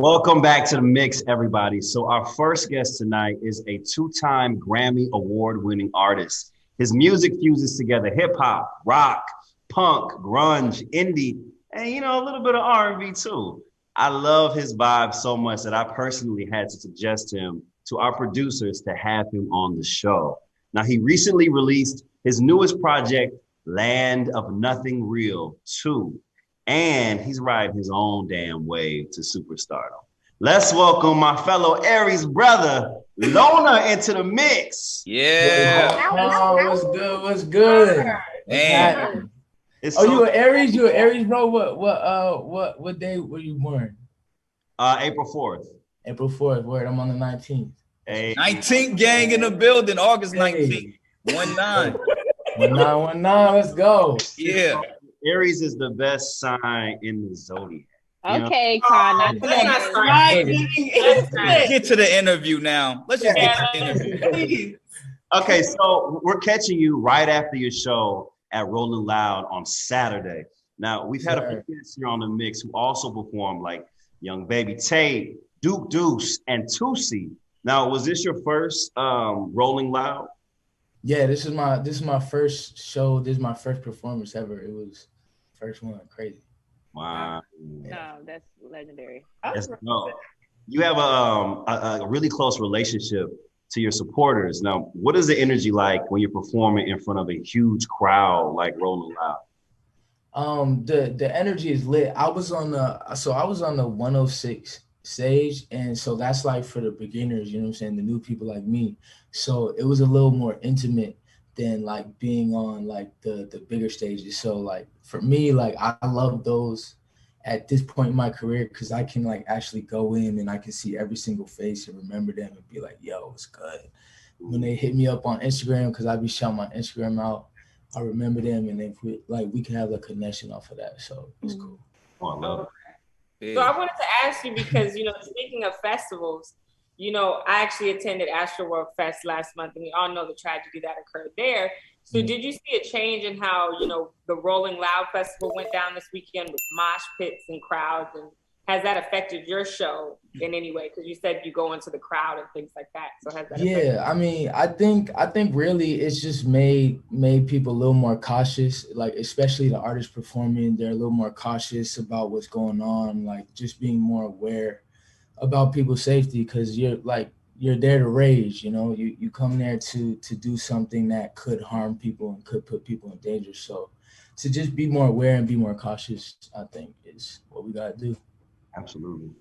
Welcome back to the mix, everybody. So our first guest tonight is a two-time Grammy award-winning artist. His music fuses together hip hop, rock, punk, grunge, indie, and a little bit of R&B too. I love his vibe so much that I personally had to suggest him to our producers to have him on the show. Now he recently released his newest project, Land of Nothing Real 2. And he's riding his own damn wave to superstardom. Let's welcome my fellow Aries brother, Lonr, into the mix. Yeah. Oh, what's good? What's good? Man. You an Aries? You an Aries, bro? What day were you born? April 4th. April 4th. Word. I'm on the 19th. Hey. 19th gang in the building, August 19th. 19. 1919. Let's go. Yeah. Aries is the best sign in the zodiac. Okay, Con. Get to the interview now. Let's just get to the interview. Okay, so we're catching you right after your show at Rolling Loud on Saturday. Now, we've had a few guests here on the mix who also performed, like Young Baby Tate, Duke Deuce, and Tusi. Now, was this your first Rolling Loud? Yeah, this is my first show. This is my first performance ever. It was first one. Crazy. Wow. No, that's legendary. No. You have a really close relationship to your supporters. Now, what is the energy like when you're performing in front of a huge crowd like Rolling Loud? The energy is lit. I was on the 106 stage, and so that's like for the beginners, you know what I'm saying, the new people like me. So it was a little more intimate than like being on like the bigger stages. So like for me, like I love those at this point in my career because I can like actually go in and I can see every single face and remember them and be like, yo, it's good. When they hit me up on Instagram, because I be shouting my Instagram out, I remember them, and then we can have a connection off of that. So it's cool. Oh, I love it. So I wanted to ask you because, speaking of festivals, I actually attended Astroworld Fest last month, and we all know the tragedy that occurred there. So did you see a change in how, the Rolling Loud Festival went down this weekend with mosh pits and crowds? And has that affected your show in any way? Because you said you go into the crowd and things like that. So has that affected? I mean, I think really it's just made people a little more cautious, like especially the artists performing, they're a little more cautious about what's going on, like just being more aware about people's safety, because you're there to rage, you come there to do something that could harm people and could put people in danger. So to just be more aware and be more cautious, I think is what we gotta do. Absolutely.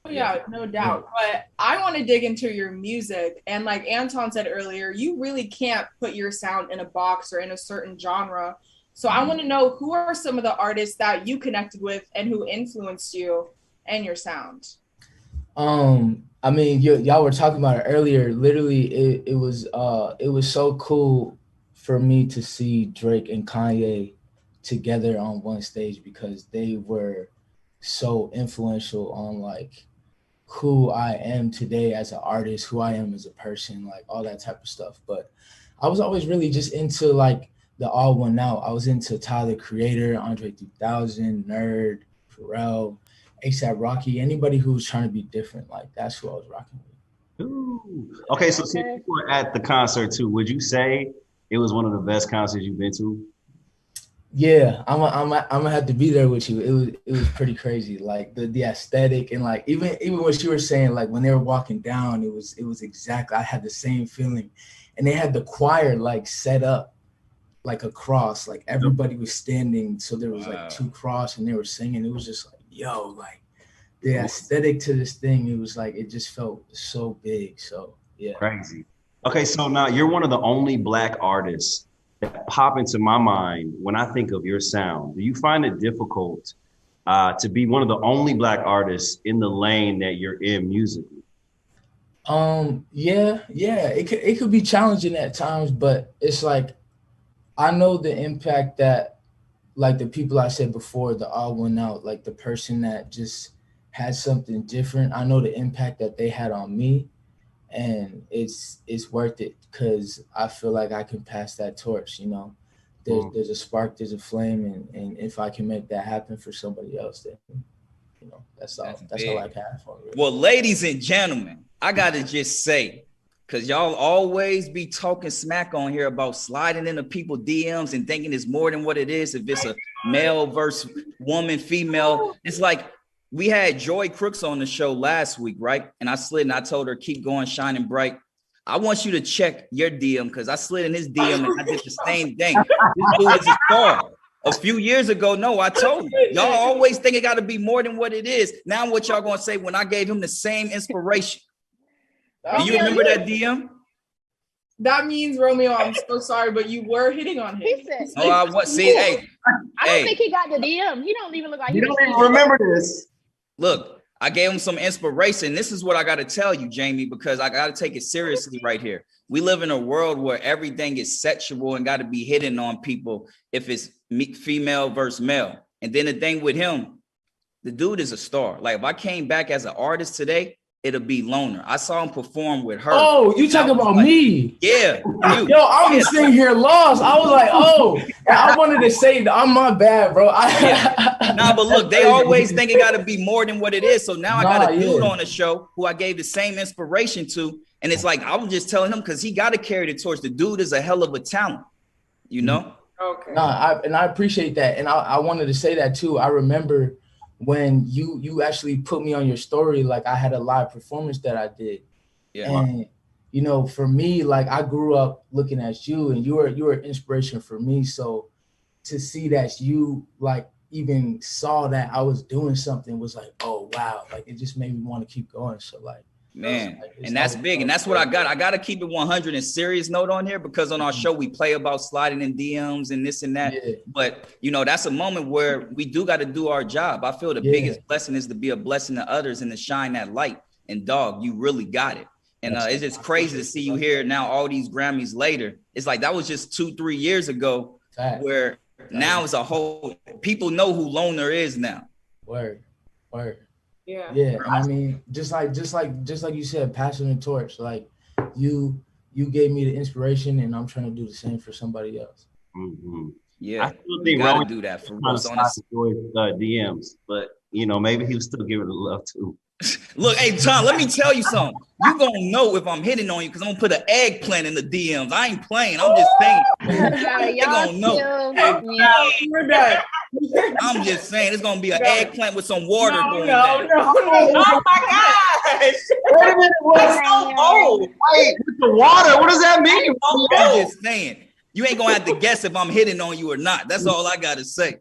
Yeah, no doubt. But I want to dig into your music. And like Anton said earlier, you really can't put your sound in a box or in a certain genre. So I want to know, who are some of the artists that you connected with and who influenced you and your sound? I mean, y'all were talking about it earlier. Literally, it was so cool for me to see Drake and Kanye together on one stage, because they were so influential on like who I am today as an artist, who I am as a person, like all that type of stuff. But I was always really just into like the all one out. I was into Tyler, the Creator, Andre 3000, Nerd, Pharrell, A$AP Rocky, anybody who was trying to be different. Like that's who I was rocking with. Ooh. Okay, so since you were at the concert too, would you say it was one of the best concerts you've been to? Yeah, I'm gonna have to be there with you. It was pretty crazy. Like the aesthetic, and like even what you were saying, like when they were walking down, it was exactly, I had the same feeling. And they had the choir like set up like a cross, like everybody was standing, so there was like two cross and they were singing. It was just like, yo, like the aesthetic to this thing, it was like, it just felt so big. So yeah. Crazy. Okay, so now you're one of the only Black artists that pop into my mind when I think of your sound. Do you find it difficult to be one of the only Black artists in the lane that you're in musically? Yeah, it could be challenging at times, but it's like, I know the impact that, like the people I said before, the all one out, like the person that just had something different, I know the impact that they had on me. And it's worth it, because I feel like I can pass that torch, There's a spark, there's a flame, and if I can make that happen for somebody else, then you know, that's all I can have for it. Well, ladies and gentlemen, I gotta just say, because y'all always be talking smack on here about sliding into people DMs and thinking it's more than what it is. If it's a male versus woman, female, it's like we had Joy Crooks on the show last week, right? And I slid and I told her, keep going, shining bright. I want you to check your DM because I slid in his DM and I did the same thing. This dude is a star. A few years ago, no, I told you. Y'all always think it got to be more than what it is. Now what y'all going to say when I gave him the same inspiration? Do you remember that DM? That means, Romeo, I'm so sorry, but you were hitting on him. He said, Oh, I was. See, hey. I don't think he got the DM. He don't even look like You don't even remember this. Look, I gave him some inspiration. This is what I got to tell you, Jamie, because I got to take it seriously right here. We live in a world where everything is sexual and got to be hidden on people if it's female versus male. And then the thing with him, the dude is a star. Like if I came back as an artist today, it'll be Lonr. I saw him perform with her. Oh, you talking about me? Yeah. You. Yo, I was sitting here lost. I was like, oh, I wanted to say, I'm my bad, bro. Nah, but look, they always think it got to be more than what it is. So now I got a dude on the show who I gave the same inspiration to. And it's like, I was just telling him because he got to carry the torch. The dude is a hell of a talent, you know? Okay. Nah, I appreciate that. And I wanted to say that too. I remember when you actually put me on your story, like I had a live performance that I did. Yeah. And you know, for me, like I grew up looking at you and you were an inspiration for me. So to see that you like even saw that I was doing something was like, oh wow, like it just made me want to keep going. So like, man, and that's big. And that's what I got to keep it 100 and serious note on here because on our show, we play about sliding in DMs and this and that. Yeah. But, you know, that's a moment where we do got to do our job. I feel the biggest blessing is to be a blessing to others and to shine that light. And dog, you really got it. And it's just crazy to see you here now, all these Grammys later. It's like that was just 2-3 years ago where now it's a whole, people know who Lonr is now. Word. Yeah. And I mean, just like you said, passing the torch. Like you gave me the inspiration, and I'm trying to do the same for somebody else. Mm-hmm. Yeah, I still think Rowan do that for us on DMs, but you know, maybe he'll still give it a love too. Look, hey John, let me tell you something. You gonna know if I'm hitting on you because I'm gonna put an eggplant in the DMs. I ain't playing. I'm just saying. You gonna know. We're done. I'm just saying it's gonna be an eggplant with some water going down. No. Oh my gosh. Wait a minute, what's so old? Wait, with the water, what does that mean? I'm just saying. You ain't gonna have to guess if I'm hitting on you or not. That's all I gotta say.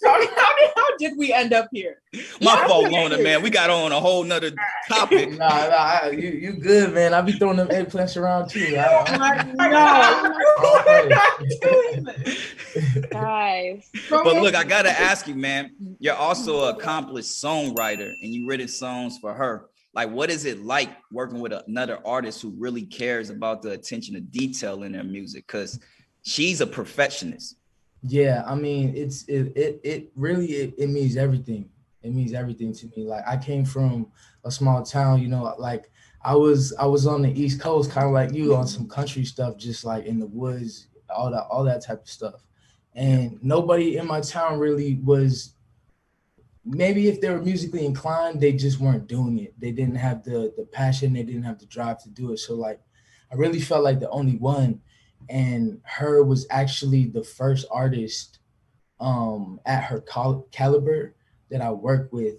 How did we end up here? My fault, Lonr, man. We got on a whole nother topic. Nah, you good, man. I be throwing them eggplants around too. Guys. But look, I gotta ask you, man. You're also an accomplished songwriter, and you written songs for her. Like, what is it like working with another artist who really cares about the attention to detail in their music? Because she's a perfectionist. Yeah, I mean, it really means everything. It means everything to me. Like I came from a small town, you know, like I was on the East Coast, kind of like you, on some country stuff, just like in the woods, all that type of stuff. And nobody in my town really was. Maybe if they were musically inclined, they just weren't doing it. They didn't have the passion. They didn't have the drive to do it. So like, I really felt like the only one, and H.E.R was actually the first artist at her caliber that I worked with.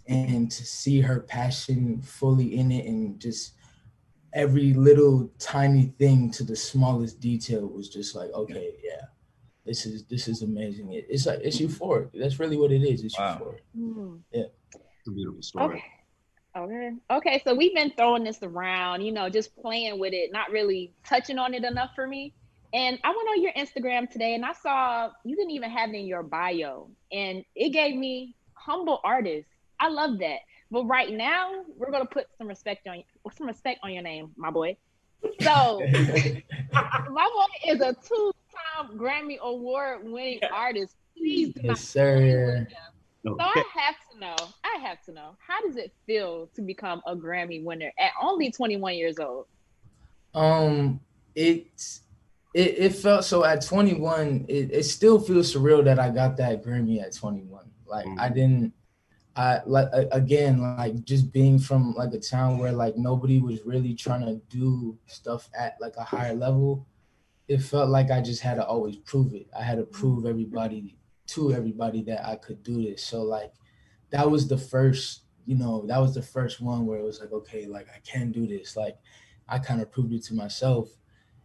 And to see her passion fully in it and just every little tiny thing to the smallest detail was just like, okay, yeah. This is amazing. It's like it's euphoric. That's really what it is. It's euphoric. Yeah. It's a beautiful story. Okay. So we've been throwing this around, you know, just playing with it, not really touching on it enough for me. And I went on your Instagram today and I saw you didn't even have it in your bio. And it gave me humble artist. I love that. But right now, we're gonna put some respect on your name, my boy. So my boy is a 2-time Grammy Award winning artist. Please do not sir. So I have to know, how does it feel to become a Grammy winner at only 21 years old? It felt so at 21, it still feels surreal that I got that Grammy at 21. Like I like again, like just being from like a town where like nobody was really trying to do stuff at like a higher level. It felt like I just had to always prove it. I had to prove everybody that I could do this. So like that was the first, that was the first one where it was like, okay, like I can do this. Like I kind of proved it to myself.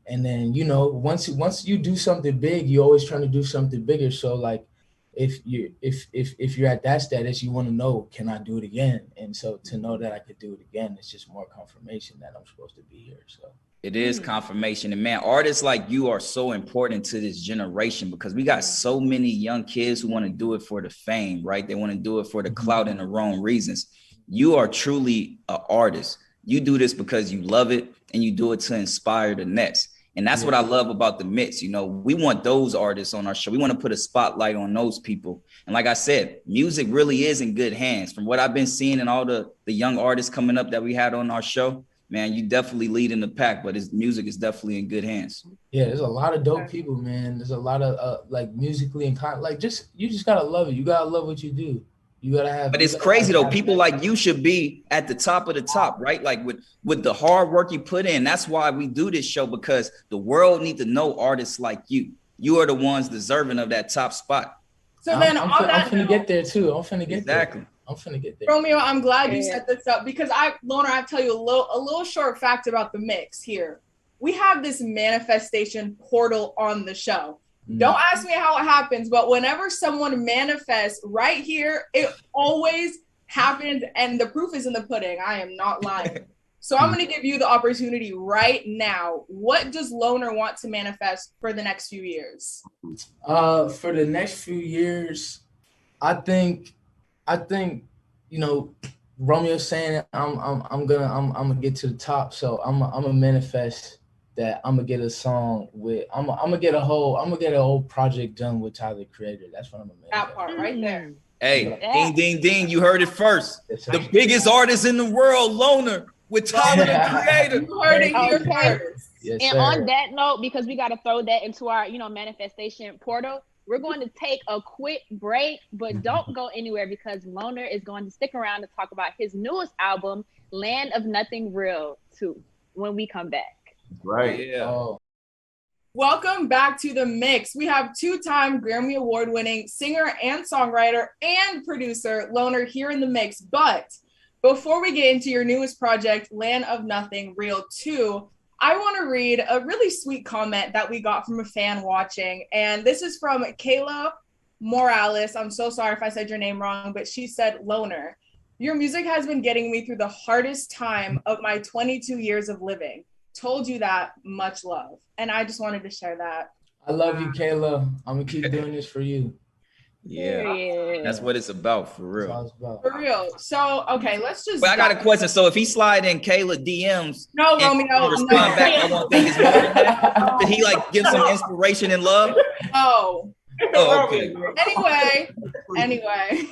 And then, once you do something big, you're always trying to do something bigger. So like if you're at that status, you want to know, can I do it again? And so to know that I could do it again, it's just more confirmation that I'm supposed to be here. So it is confirmation. And man, artists like you are so important to this generation because we got so many young kids who want to do it for the fame, right? They want to do it for the clout and the wrong reasons. You are truly an artist. You do this because you love it and you do it to inspire the next. And that's what I love about the mix. We want those artists on our show. We want to put a spotlight on those people. And like I said, music really is in good hands. From what I've been seeing and all the young artists coming up that we had on our show, man, you definitely lead in the pack, but his music is definitely in good hands. Yeah, there's a lot of dope people, man. There's a lot of like musically and you just gotta love it. You gotta love what you do. You gotta have. But it's crazy though. People like you should be at the top of the top, right? Like with the hard work you put in. That's why we do this show, because the world needs to know artists like you. You are the ones deserving of that top spot. So then I'm finna get there too. I'm finna get exactly. there. I'm finna get there. Romeo, I'm glad you set this up because Lonr, I have to tell you a little short fact about the mix here. We have this manifestation portal on the show. Don't ask me how it happens, but whenever someone manifests right here, it always happens, and the proof is in the pudding. I am not lying. So I'm going to give you the opportunity right now. What does Lonr want to manifest for the next few years? For the next few years, I think, Romeo saying I'm gonna get to the top. So I'm gonna manifest that I'm gonna get a song with I'm gonna get a whole project done with Tyler, the Creator. That's what I'm gonna manifest. That part right there. Hey, ding, ding, ding! You heard it first. The biggest artist in the world, Lonr, with Tyler, the Creator. You heard it here first. Yes, and sir. on that note, because we got to throw that into our, manifestation portal, we're going to take a quick break, but don't go anywhere because Lonr is going to stick around to talk about his newest album, Land of Nothing Real, too, when we come back. Right. Yeah. Oh. Welcome back to The Mix. We have two-time Grammy Award-winning singer and songwriter and producer Lonr here in the mix. But before we get into your newest project, Land of Nothing Real 2, I want to read a really sweet comment that we got from a fan watching. And this is from Kayla Morales. I'm so sorry if I said your name wrong, but she said, Lonr, your music has been getting me through the hardest time of my 22 years of living. Told you that, much love. And I just wanted to share that. I love you, Kayla. I'm gonna keep doing this for you. Yeah, that's what it's about, for real. That's all it's about. For real. So, okay, let's just. Well, I got a question. So if he slide in Kayla DMs, no, Romeo, respond back, I won't think it's more than that. Did he like give some inspiration and love? Oh. Oh, okay. Anyway,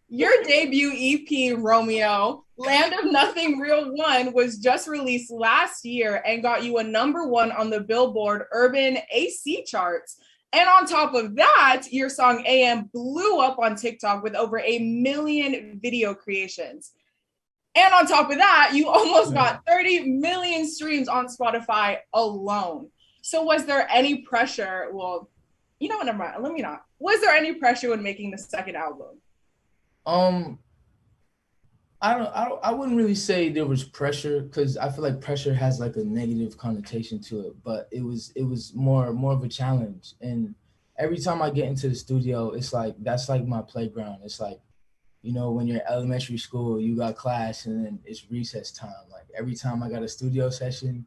your debut EP, Romeo, Land of Nothing Real 1, was just released last year and got you a #1 on the Billboard Urban AC charts. And on top of that, your song AM blew up on TikTok with over 1 million video creations. And on top of that, you almost got 30 million streams on Spotify alone. So was there any pressure? Well, you know what, never mind. Let me not. Was there any pressure when making the second album? I wouldn't really say there was pressure, because I feel like pressure has like a negative connotation to it, but it was more of a challenge. And every time I get into the studio, it's like that's like my playground. It's like, when you're in elementary school, you got class and then it's recess time. Like every time I got a studio session,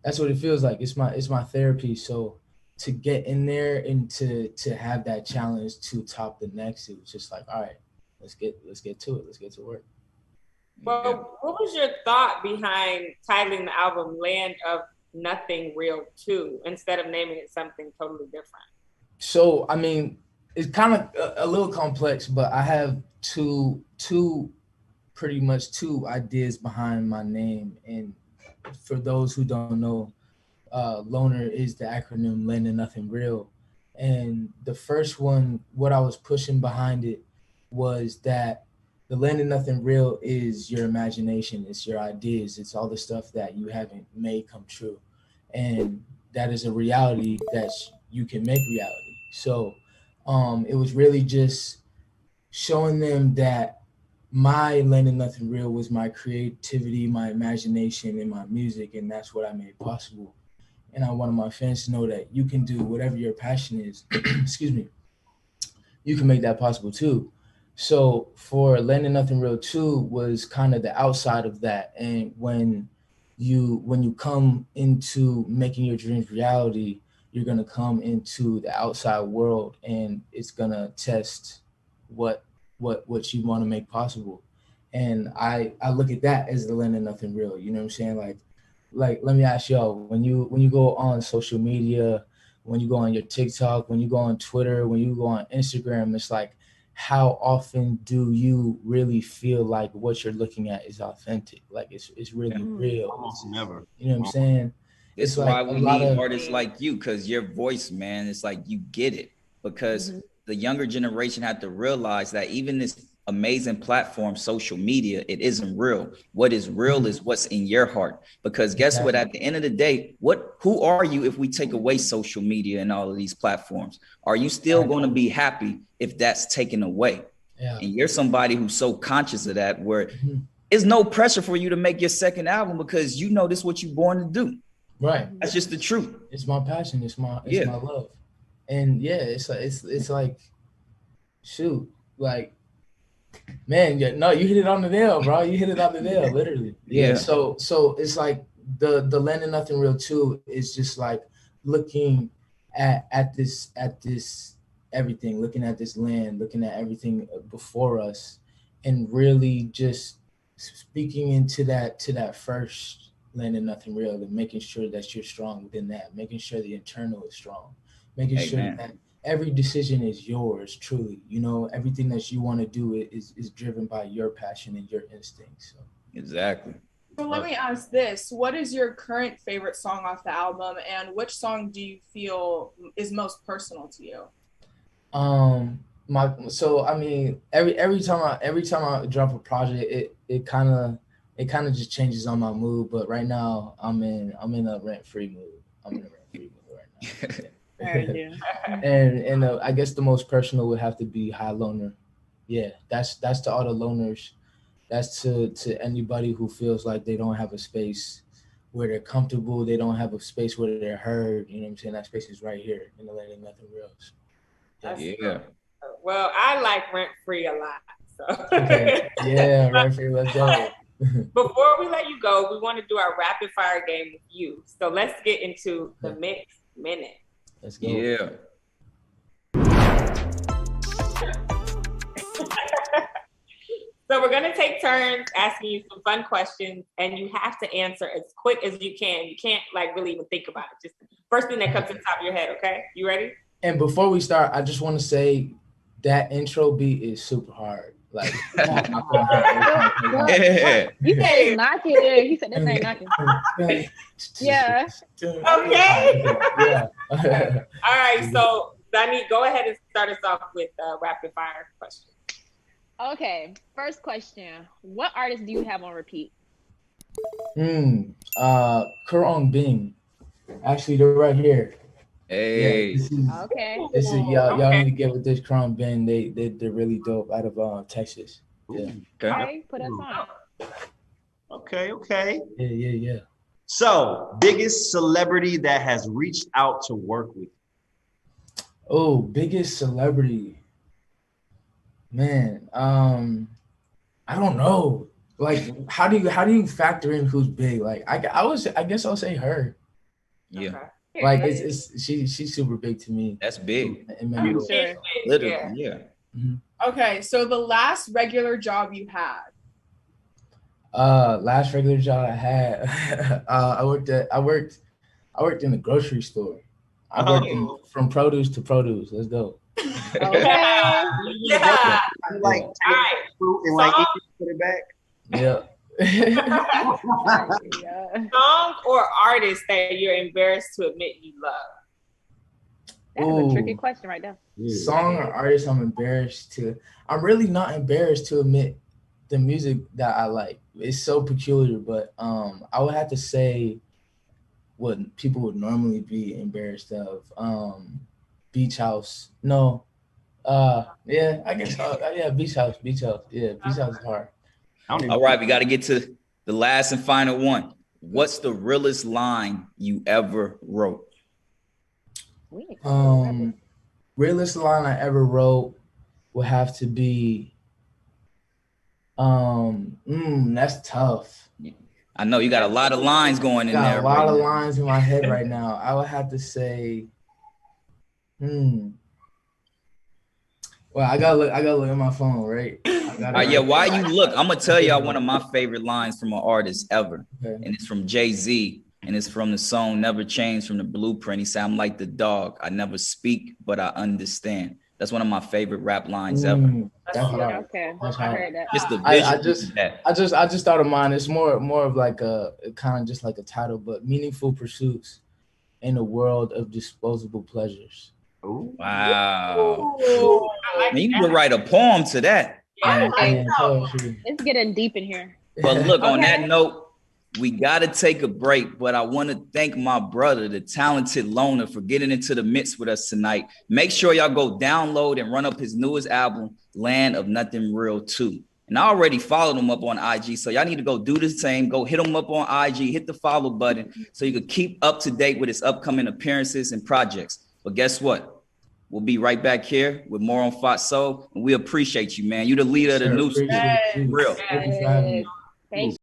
that's what it feels like. It's my therapy. So to get in there and to have that challenge to top the next, it was just like, all right, let's get to it. Let's get to work. Well, what was your thought behind titling the album Land of Nothing Real 2 instead of naming it something totally different? So, I mean, it's kind of a little complex, but I have pretty much two ideas behind my name. And for those who don't know, Lonr is the acronym Land of Nothing Real. And the first one, what I was pushing behind it was that the land of nothing real is your imagination. It's your ideas. It's all the stuff that you haven't made come true, and that is a reality that you can make reality. So, it was really just showing them that my land of nothing real was my creativity, my imagination, and my music, and that's what I made possible. And I wanted my fans to know that you can do whatever your passion is. Excuse me. You can make that possible too. So for Land of Nothing Real 2 was kind of the outside of that. And when you come into making your dreams reality, you're gonna come into the outside world, and it's gonna test what you want to make possible. And I look at that as the Land of Nothing Real. You know what I'm saying? Like let me ask y'all, when you go on social media, when you go on your TikTok, when you go on Twitter, when you go on Instagram, it's like, how often do you really feel like what you're looking at is authentic? Like it's really real. Almost never. You know what I'm saying? It's why we need artists like you, because your voice, man, it's like you get it. Because the younger generation had to realize that even this amazing platform, social media, it isn't real. What is real is what's in your heart. Because guess what? At the end of the day, who are you if we take away social media and all of these platforms? Are you still going to be happy if that's taken away? Yeah. And you're somebody who's so conscious of that, where it's no pressure for you to make your second album because you know this is what you're born to do. Right. That's just the truth. It's my passion. It's my love. And yeah, it's like, shoot, like, man, you hit it on the nail, bro. You hit it on the nail, literally. Yeah. So it's like the Land of Nothing Real 2 is just like looking at this everything, looking at this land, looking at everything before us, and really just speaking into that first Land of Nothing Real, and making sure that you're strong within that, making sure the internal is strong, making sure that every decision is yours, truly. You know, everything that you want to do is driven by your passion and your instincts. So. Exactly. So let me ask this. What is your current favorite song off the album, and which song do you feel is most personal to you? Every time I drop a project, it kind of just changes on my mood. But right now I'm in a rent-free mood. I'm in a rent-free mood right now. And I guess the most personal would have to be Hi Lonr. Yeah, that's to all the loners. That's to anybody who feels like they don't have a space where they're comfortable. They don't have a space where they're heard. You know what I'm saying? That space is right here in the Land of Nothing Real. Yeah. Well, I like Rent Free a lot. So. Okay. Yeah, Rent Free. Let's go. Before we let you go, we want to do our rapid fire game with you. So let's get into the mix minute. Let's go. Yeah. So we're going to take turns asking you some fun questions, and you have to answer as quick as you can. You can't really even think about it. Just first thing that comes to the top of your head, okay? You ready? And before we start, I just want to say that intro beat is super hard. Like, You said it's knocking. He said this ain't knocking. Yeah. Okay. Yeah. All right. So, Dani, go ahead and start us off with a rapid fire question. Okay. First question. What artist do you have on repeat? Kurong Bing. Actually, they're right here. Hey. Yeah, okay. This is y'all need to get with this Kurong Bing. They're really dope out of Texas. Yeah. Okay. Put us on. Okay. Yeah. So, biggest celebrity that has reached out to work with you? Oh, biggest celebrity. Man, I don't know. Like, how do you factor in who's big? Like, I guess I'll say her. Yeah. Okay. Like, she's super big to me. That's big. I'm sure. Literally, yeah. Mm-hmm. Okay, so the last regular job you had. Last regular job I had, I worked in the grocery store. I worked from produce to produce. Let's go. Okay. Yeah. Like, All right. fruit and like put it back. Yeah. Song or artist that you're embarrassed to admit you love? That's a tricky question right there. Song or artist I'm really not embarrassed to admit the music that I like. It's so peculiar, but I would have to say what people would normally be embarrassed of. Beach House. No. Yeah, I guess. Yeah, Beach House. Yeah, Beach House is hard. All right, we got to get to the last and final one. What's the realest line you ever wrote? Realest line I ever wrote would have to be. That's tough. I know you got a lot of lines going in there. Got a lot of lines in my head right now. I would have to say. Well, I gotta look at my phone, right? Yeah, while you look, I'm gonna tell y'all one of my favorite lines from an artist ever, and it's from Jay-Z, and it's from the song "Never Change" from the Blueprint. He said, "I'm like the dog. I never speak, but I understand." That's one of my favorite rap lines ever. That's hard. Okay, That's I hard. heard that. Just the vision. I just thought of mine. It's more of like a kind of just like a title, but meaningful pursuits in a world of disposable pleasures. Ooh. Wow. Man, you can write a poem to that. It's getting deep in here. But look, on that note, we got to take a break. But I want to thank my brother, the talented Lonr, for getting into the mix with us tonight. Make sure y'all go download and run up his newest album, Land of Nothing Real 2. And I already followed him up on IG, so y'all need to go do the same. Go hit him up on IG, hit the follow button so you can keep up to date with his upcoming appearances and projects. But guess what? We'll be right back here with more on FOXSOUL, and we appreciate you, man. You're the leader of the new school. Real. Thank you.